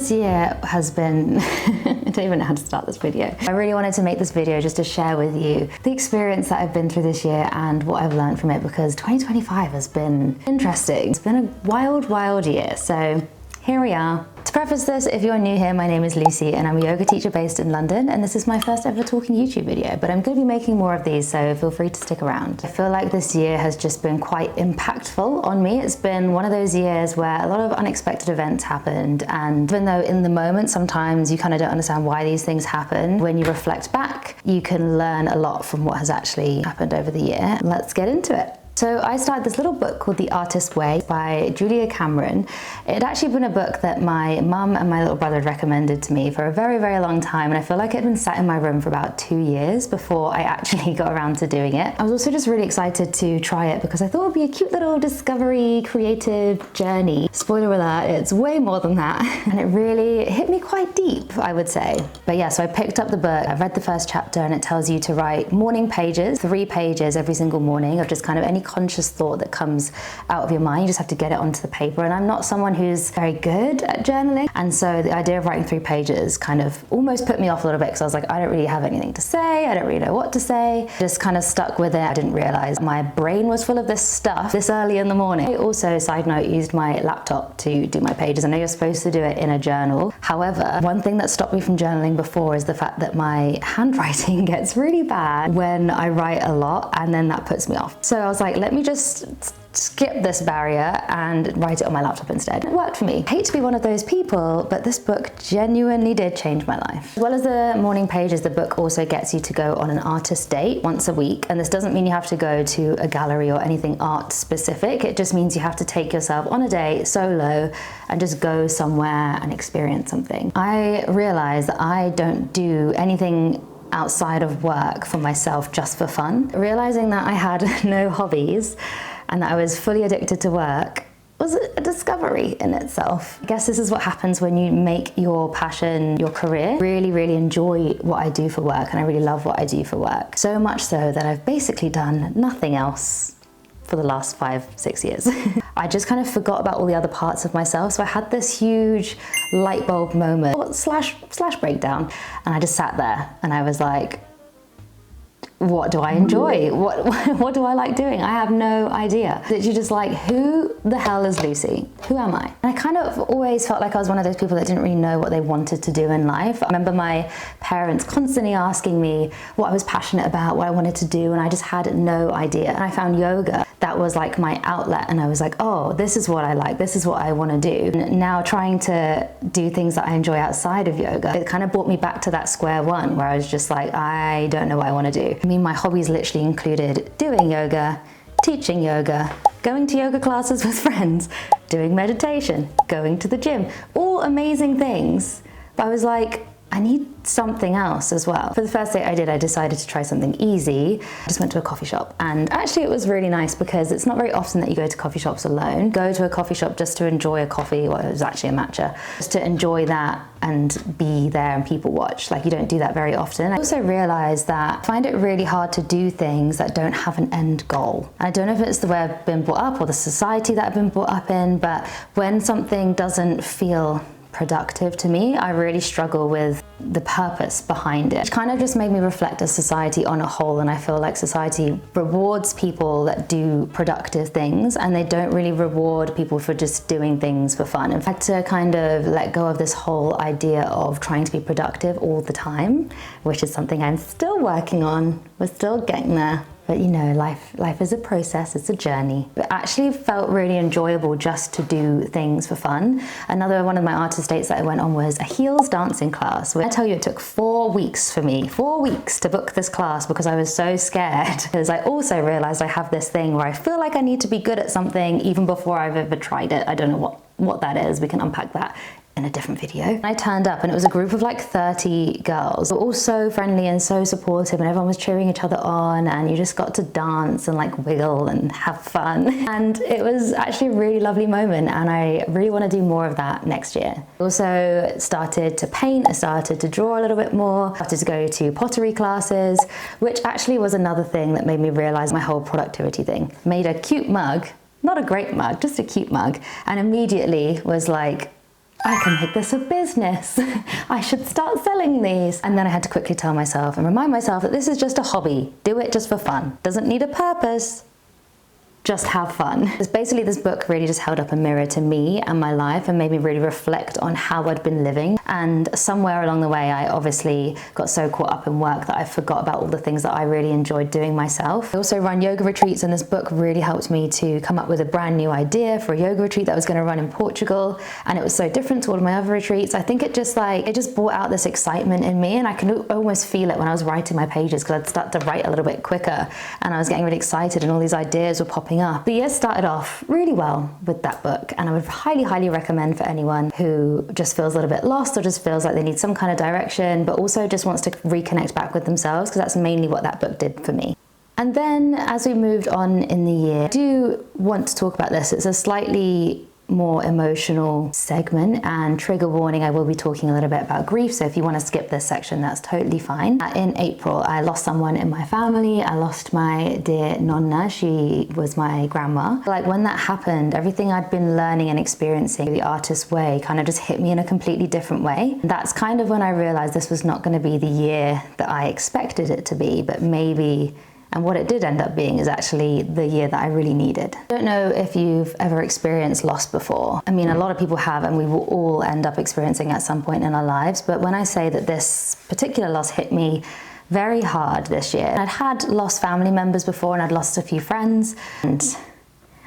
This year has been, I don't even know how to start this video. I really wanted to make this video just to share with you the experience that I've been through this year and what I've learned from it, because 2025 has been interesting. It's been a wild, wild year. So here we are. To preface this, if you're new here, my name is Lucy and I'm a yoga teacher based in London, and this is my first ever talking YouTube video, but I'm going to be making more of these, so feel free to stick around. I feel like this year has just been quite impactful on me. It's been one of those years where a lot of unexpected events happened, and even though in the moment sometimes you kind of don't understand why these things happen, when you reflect back, you can learn a lot from what has actually happened over the year. Let's get into it. So I started this little book called The Artist's Way by Julia Cameron. It had actually been a book that my mum and my little brother had recommended to me for a very, very long time, and I feel like it had been sat in my room for about 2 years before I actually got around to doing it. I was also just really excited to try it because I thought it would be a cute little discovery, creative journey. Spoiler alert, it's way more than that, and it really hit me quite deep, I would say. But yeah, so I picked up the book, I read the first chapter, and it tells you to write morning pages, 3 pages every single morning of just kind of any conscious thought that comes out of your mind. You just have to get it onto the paper, and I'm not someone who's very good at journaling, and so the idea of writing 3 pages kind of almost put me off a little bit, because I was like, I don't really have anything to say, I don't really know what to say. Just kind of stuck with it. I didn't realize my brain was full of this stuff this early in the morning. I also, side note, used my laptop to do my pages. I know you're supposed to do it in a journal. However, one thing that stopped me from journaling before is the fact that my handwriting gets really bad when I write a lot, and then that puts me off. So I was like, let me just skip this barrier and write it on my laptop instead. It worked for me. I hate to be one of those people, but this book genuinely did change my life. As well as the morning pages, the book also gets you to go on an artist date once a week. And this doesn't mean you have to go to a gallery or anything art specific. It just means you have to take yourself on a date solo and just go somewhere and experience something. I realized that I don't do anything outside of work for myself just for fun. Realizing that I had no hobbies and that I was fully addicted to work was a discovery in itself. I guess this is what happens when you make your passion your career. Really, really enjoy what I do for work, and I really love what I do for work. So much so that I've basically done nothing else for the last 5-6 years. I just kind of forgot about all the other parts of myself. So I had this huge light bulb moment, slash breakdown. And I just sat there and I was like, what do I enjoy? What do I like doing? I have no idea. Literally just like, who the hell is Lucy? Who am I? And I kind of always felt like I was one of those people that didn't really know what they wanted to do in life. I remember my parents constantly asking me what I was passionate about, what I wanted to do, and I just had no idea. And I found yoga. That was like my outlet, and I was like, oh, this is what I like, this is what I want to do. And now trying to do things that I enjoy outside of yoga, it kind of brought me back to that square one where I was just like, I don't know what I want to do. I mean, my hobbies literally included doing yoga, teaching yoga, going to yoga classes with friends, doing meditation, going to the gym, all amazing things. But I was like, I need something else as well. For the first date I decided to try something easy. I just went to a coffee shop, and actually it was really nice because it's not very often that you go to coffee shops alone. Go to a coffee shop just to enjoy a coffee, well, it was actually a matcha, just to enjoy that and be there and people watch. Like, you don't do that very often. I also realized that I find it really hard to do things that don't have an end goal. I don't know if it's the way I've been brought up or the society that I've been brought up in, but when something doesn't feel productive to me, I really struggle with the purpose behind it. It kind of just made me reflect as society on a whole, and I feel like society rewards people that do productive things, and they don't really reward people for just doing things for fun. In fact, to kind of let go of this whole idea of trying to be productive all the time, which is something I'm still working on. We're still getting there. But you know, life is a process, it's a journey. It actually felt really enjoyable just to do things for fun. Another one of my artist dates that I went on was a heels dancing class. I tell you, it took 4 weeks for me, 4 weeks to book this class because I was so scared. Because I also realized I have this thing where I feel like I need to be good at something even before I've ever tried it. I don't know what that is. We can unpack that in a different video. I turned up and it was a group of like 30 girls. They were all so friendly and so supportive, and everyone was cheering each other on, and you just got to dance and like wiggle and have fun. And it was actually a really lovely moment, and I really want to do more of that next year. I also started to paint, I started to draw a little bit more, I started to go to pottery classes, which actually was another thing that made me realize my whole productivity thing. Made a cute mug, not a great mug, just a cute mug, and immediately was like, I can make this a business. I should start selling these. And then I had to quickly tell myself and remind myself that this is just a hobby. Do it just for fun. Doesn't need a purpose. Just have fun. Basically, this book really just held up a mirror to me and my life and made me really reflect on how I'd been living. And somewhere along the way, I obviously got so caught up in work that I forgot about all the things that I really enjoyed doing myself. I also run yoga retreats, and this book really helped me to come up with a brand new idea for a yoga retreat that I was going to run in Portugal. And it was so different to all of my other retreats. I think it just brought out this excitement in me, and I can almost feel it when I was writing my pages, because I'd start to write a little bit quicker and I was getting really excited and all these ideas were popping up. The year started off really well with that book, and I would highly recommend for anyone who just feels a little bit lost or just feels like they need some kind of direction, but also just wants to reconnect back with themselves, because that's mainly what that book did for me. And then as we moved on in the year, I do want to talk about this. It's a slightly more emotional segment, and trigger warning, I will be talking a little bit about grief, so if you want to skip this section, that's totally fine. In April, I lost someone in my family. I lost my dear Nonna. She was my grandma. Like, when that happened, everything I'd been learning and experiencing the artist way kind of just hit me in a completely different way. That's kind of when I realized this was not going to be the year that I expected it to be, but maybe, and what it did end up being, is actually the year that I really needed. I don't know if you've ever experienced loss before. I mean, a lot of people have, and we will all end up experiencing at some point in our lives. But when I say that this particular loss hit me very hard this year, I'd had lost family members before, and I'd lost a few friends. And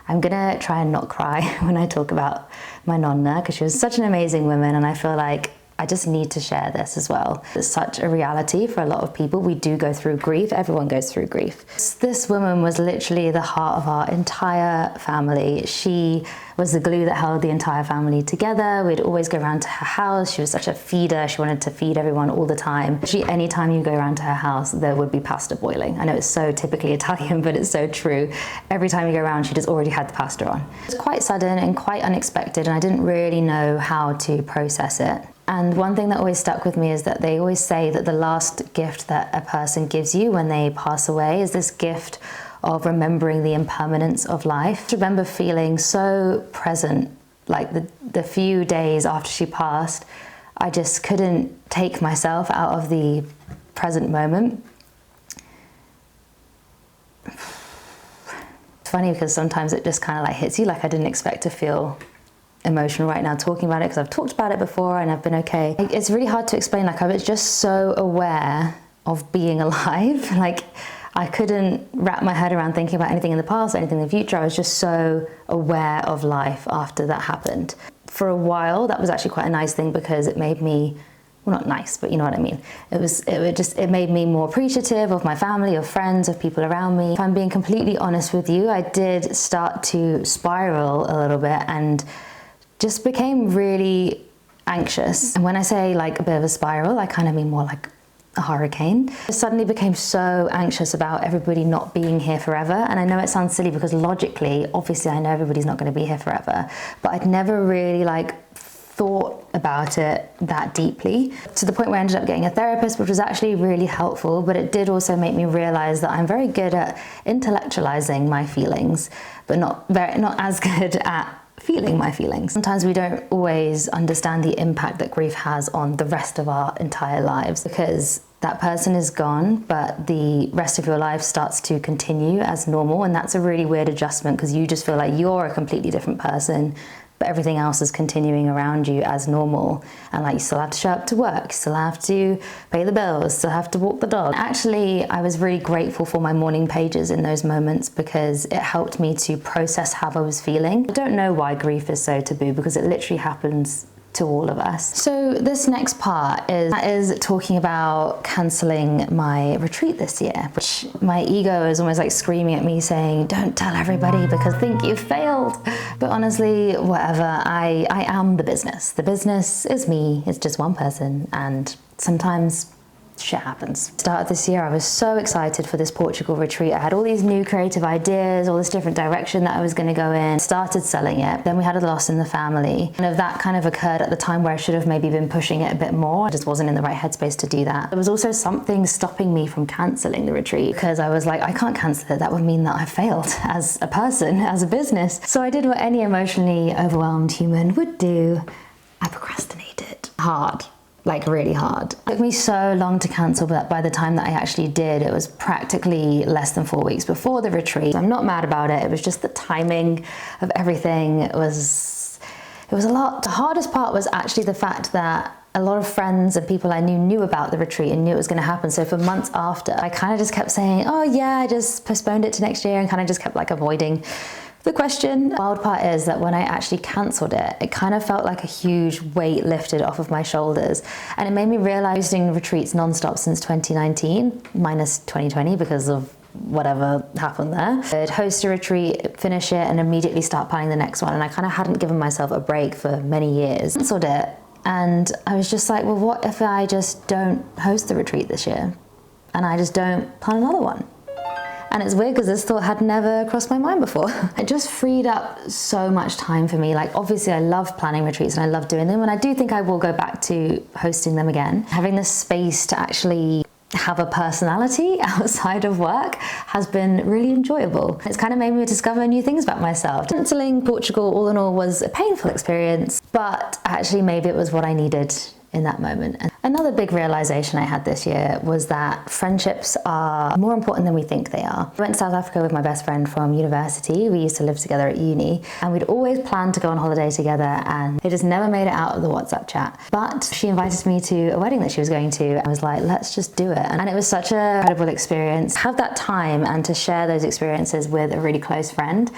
I'm gonna try and not cry when I talk about my Nonna, because she was such an amazing woman, and I feel like I just need to share this as well. It's such a reality for a lot of people. We do go through grief. Everyone goes through grief. This woman was literally the heart of our entire family. She was the glue that held the entire family together. We'd always go around to her house. She was such a feeder. She wanted to feed everyone all the time. Actually, anytime you go around to her house, there would be pasta boiling. I know it's so typically Italian, but it's so true. Every time you go around, she just already had the pasta on. It was quite sudden and quite unexpected, and I didn't really know how to process it. And one thing that always stuck with me is that they always say that the last gift that a person gives you when they pass away is this gift of remembering the impermanence of life. I remember feeling so present, like the few days after she passed, I just couldn't take myself out of the present moment. It's funny because sometimes it just kind of like hits you, like I didn't expect to feel emotional right now talking about it, because I've talked about it before and I've been okay. It's really hard to explain. Like, I was just so aware of being alive. Like, I couldn't wrap my head around thinking about anything in the past or anything in the future. I was just so aware of life after that happened. For a while, that was actually quite a nice thing, because it made me, well, not nice, but you know what I mean. It made me more appreciative of my family, of friends, of people around me. If I'm being completely honest with you, I did start to spiral a little bit and just became really anxious. And when I say like a bit of a spiral, I kind of mean more like a hurricane. I suddenly became so anxious about everybody not being here forever. And I know it sounds silly, because logically, obviously I know everybody's not going to be here forever, but I'd never really thought about it that deeply, to the point where I ended up getting a therapist, which was actually really helpful. But it did also make me realize that I'm very good at intellectualizing my feelings, but not as good at feeling my feelings. Sometimes we don't always understand the impact that grief has on the rest of our entire lives, because that person is gone, but the rest of your life starts to continue as normal. And that's a really weird adjustment, because you just feel like you're a completely different person, but everything else is continuing around you as normal. And like, you still have to show up to work, you still have to pay the bills, still have to walk the dog. Actually, I was really grateful for my morning pages in those moments, because it helped me to process how I was feeling. I don't know why grief is so taboo, because it literally happens to all of us. So this next part is talking about cancelling my retreat this year, which my ego is almost like screaming at me saying, don't tell everybody because I think you've failed. But honestly, whatever, I am the business. The business is me, it's just one person, and sometimes shit happens. Start of this year, I was so excited for this Portugal retreat. I had all these new creative ideas, all this different direction that I was going to go in. Started selling it. Then we had a loss in the family. And that kind of occurred at the time where I should have maybe been pushing it a bit more. I just wasn't in the right headspace to do that. There was also something stopping me from cancelling the retreat, because I was like, I can't cancel it. That would mean that I failed as a person, as a business. So I did what any emotionally overwhelmed human would do. I procrastinated hard. Like really hard. It took me so long to cancel, but by the time that I actually did, it was practically less than 4 weeks before the retreat. I'm not mad about it. It was just the timing of everything. It was a lot. The hardest part was actually the fact that a lot of friends and people I knew about the retreat and knew it was going to happen. So for months after, I kind of just kept saying, oh yeah, I just postponed it to next year, and kind of just kept like avoiding the question. The wild part is that when I actually cancelled it, it kind of felt like a huge weight lifted off of my shoulders. And it made me realize doing retreats non-stop since 2019, minus 2020 because of whatever happened there. I'd host a retreat, finish it, and immediately start planning the next one. And I kind of hadn't given myself a break for many years. Cancelled it, and I was just like, well, what if I just don't host the retreat this year? And I just don't plan another one? And it's weird because this thought had never crossed my mind before. It just freed up so much time for me. Like obviously I love planning retreats and I love doing them, and I do think I will go back to hosting them again. Having the space to actually have a personality outside of work has been really enjoyable. It's kind of made me discover new things about myself. Cancelling Portugal all in all was a painful experience, but actually maybe it was what I needed in that moment. And another big realization I had this year was that friendships are more important than we think they are. I went to South Africa with my best friend from university. We used to live together at uni, and we'd always planned to go on holiday together, and it just never made it out of the WhatsApp chat. But she invited me to a wedding that she was going to. I was like, let's just do it. And it was such an incredible experience. Have that time and to share those experiences with a really close friend.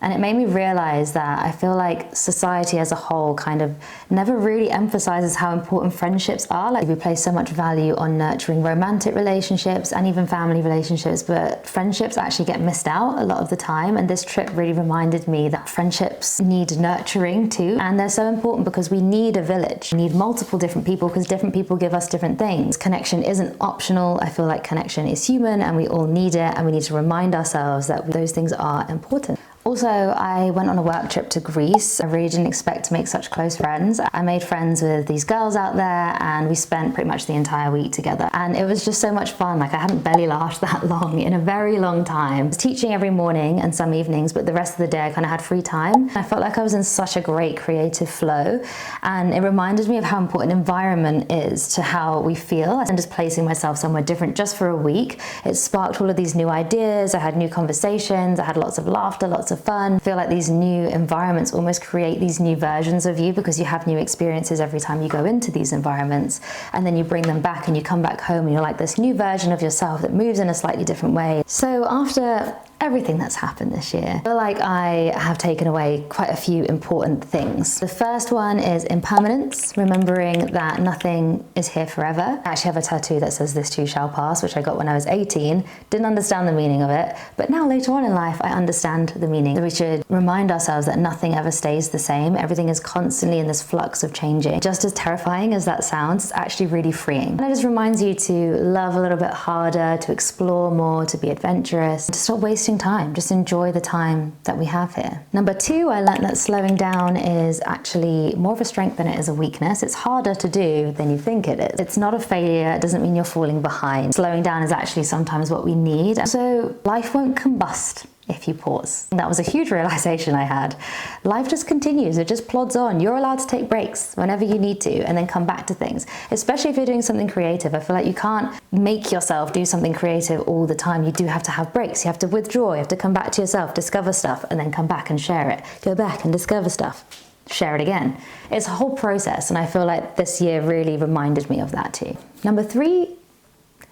And it made me realize that I feel like society as a whole kind of never really emphasizes how important friendships are. Like we place so much value on nurturing romantic relationships and even family relationships, but friendships actually get missed out a lot of the time. And this trip really reminded me that friendships need nurturing too. And they're so important because we need a village. We need multiple different people because different people give us different things. Connection isn't optional. I feel like connection is human and we all need it. And we need to remind ourselves that those things are important. Also, I went on a work trip to Greece. I really didn't expect to make such close friends. I made friends with these girls out there and we spent pretty much the entire week together. And it was just so much fun. Like I hadn't belly laughed that long in a very long time. I was teaching every morning and some evenings, but the rest of the day I kind of had free time. I felt like I was in such a great creative flow. And it reminded me of how important environment is to how we feel. And just placing myself somewhere different just for a week, it sparked all of these new ideas. I had new conversations. I had lots of laughter, lots of fun. I feel like these new environments almost create these new versions of you because you have new experiences every time you go into these environments, and then you bring them back and you come back home and you're like this new version of yourself that moves in a slightly different way. So after everything that's happened this year, I feel like I have taken away quite a few important things. The first one is impermanence, remembering that nothing is here forever. I actually have a tattoo that says "This too shall pass," which I got when I was 18. Didn't understand the meaning of it, but now later on in life I understand the meaning. We should remind ourselves that nothing ever stays the same. Everything is constantly in this flux of changing. Just as terrifying as that sounds, it's actually really freeing. And it just reminds you to love a little bit harder, to explore more, to be adventurous, to stop wasting time. Just enjoy the time that we have here. Number two, I learned that slowing down is actually more of a strength than it is a weakness. It's harder to do than you think it is. It's not a failure. It doesn't mean you're falling behind. Slowing down is actually sometimes what we need. So life won't combust if you pause. That was a huge realization I had. Life just continues, it just plods on. You're allowed to take breaks whenever you need to and then come back to things, especially if you're doing something creative. I feel like you can't make yourself do something creative all the time. You do have to have breaks. You have to withdraw, you have to come back to yourself, discover stuff, and then come back and share it. Go back and discover stuff, share it again. It's a whole process, and I feel like this year really reminded me of that too. Number three?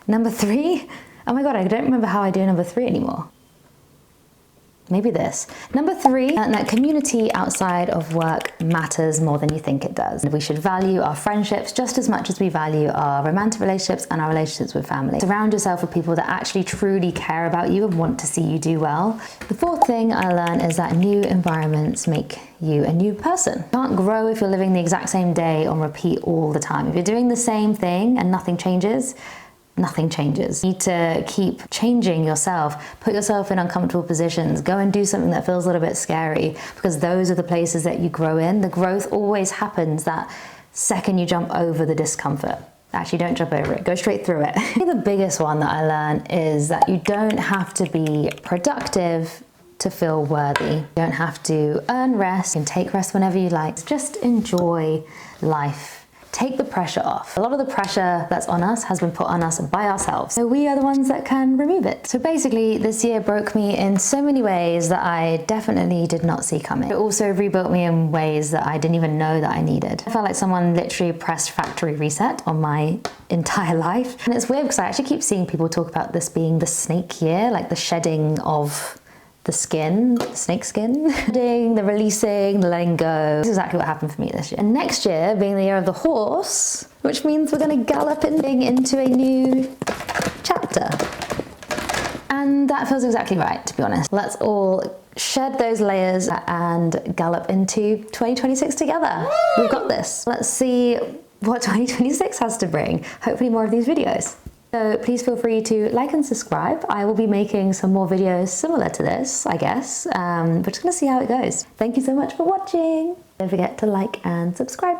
Oh my God, I don't remember how I do number three anymore. Maybe this. Number three, that community outside of work matters more than you think it does. We should value our friendships just as much as we value our romantic relationships and our relationships with family. Surround yourself with people that actually truly care about you and want to see you do well. The fourth thing I learned is that new environments make you a new person. You can't grow if you're living the exact same day on repeat all the time. If you're doing the same thing and nothing changes, nothing changes. You need to keep changing yourself, put yourself in uncomfortable positions, go and do something that feels a little bit scary, because those are the places that you grow in. The growth always happens that second you jump over the discomfort. Actually, don't jump over it, go straight through it. The biggest one that I learned is that you don't have to be productive to feel worthy. You don't have to earn rest. You can take rest whenever you like. Just enjoy life. Take the pressure off. A lot of the pressure that's on us has been put on us by ourselves. So we are the ones that can remove it. So basically, this year broke me in so many ways that I definitely did not see coming. It also rebuilt me in ways that I didn't even know that I needed. I felt like someone literally pressed factory reset on my entire life. And it's weird because I actually keep seeing people talk about this being the snake year, like the shedding of the skin, the snake skin, the releasing, the letting go. This is exactly what happened for me this year. And next year being the year of the horse, which means we're going to gallop into a new chapter. And that feels exactly right, to be honest. Let's all shed those layers and gallop into 2026 together. We've got this. Let's see what 2026 has to bring. Hopefully more of these videos. So please feel free to like and subscribe. I will be making some more videos similar to this, I guess. We're just gonna see how it goes. Thank you so much for watching. Don't forget to like and subscribe.